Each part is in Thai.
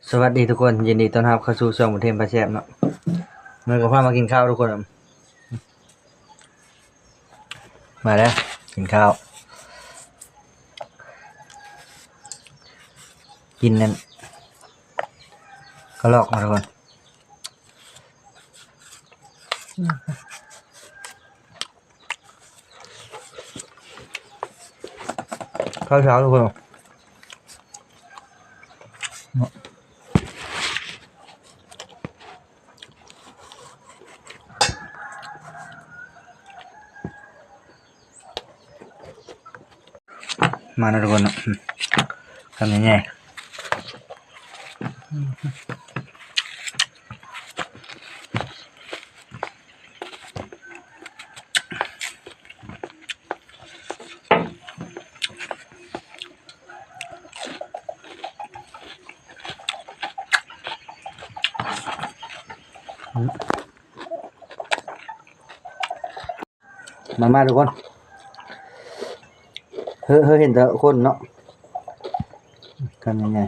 สวัสดีทุกคนยินดีต้อนรับเข้าสู่ช่องบุญเทมพาแซ่บเนาะมื้อก็พามากินข้าวทุกคนมาแล้วกินข้าวกินนั่นก็ลอกมาทุกคนข้าวเช้าทุกคนมาแล้วทุกคนทำยังไงมาทุกคนเห็นแต่คนเนาะทำยังไง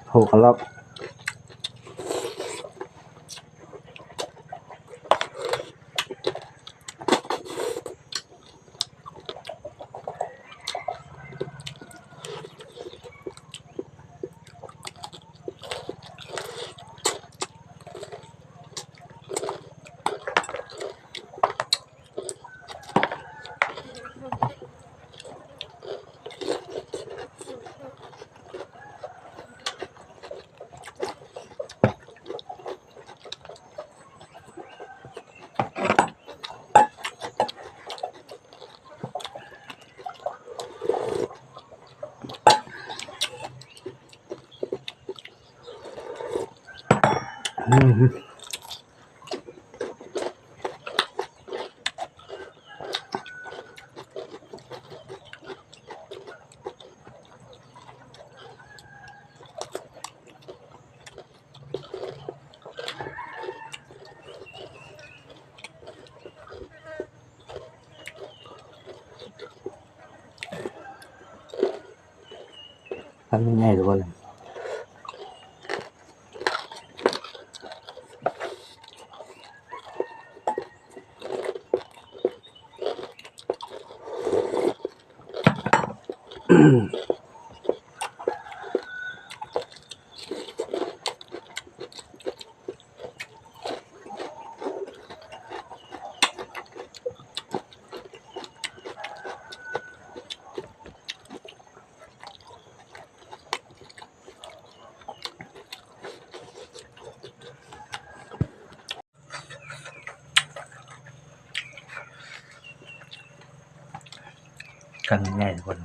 โหกระลอกทำยังไงทุกคนกันง่ายทุกคน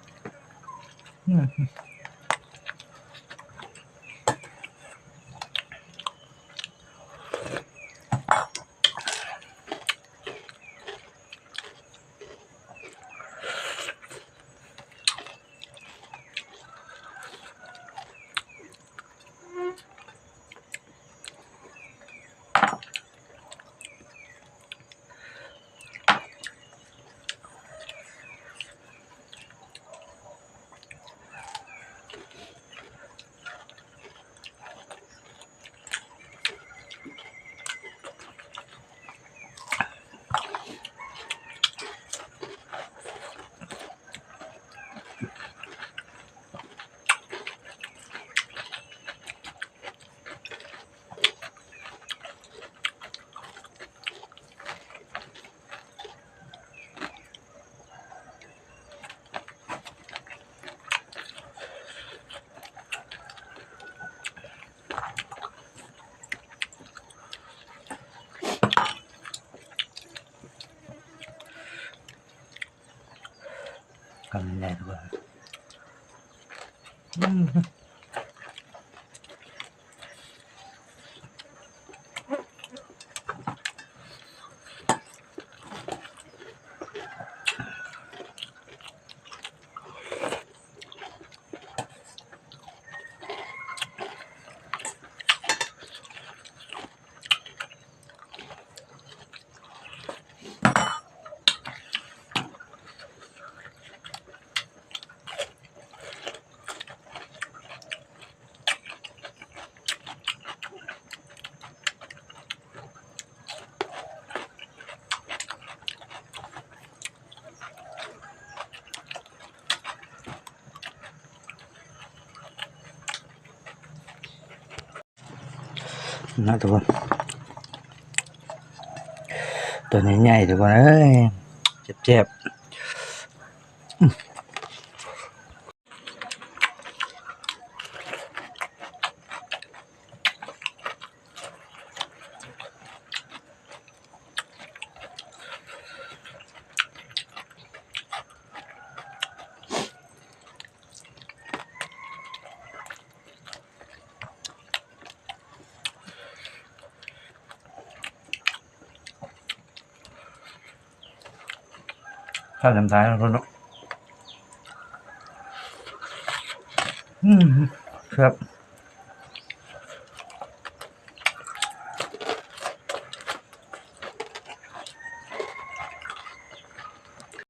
กันแน่ทุกคน นะทุกคนตัวใหญ่ๆทุกคนเอ้ยเจ็บข้าวน้ำตาลทุกคนเนาะครับ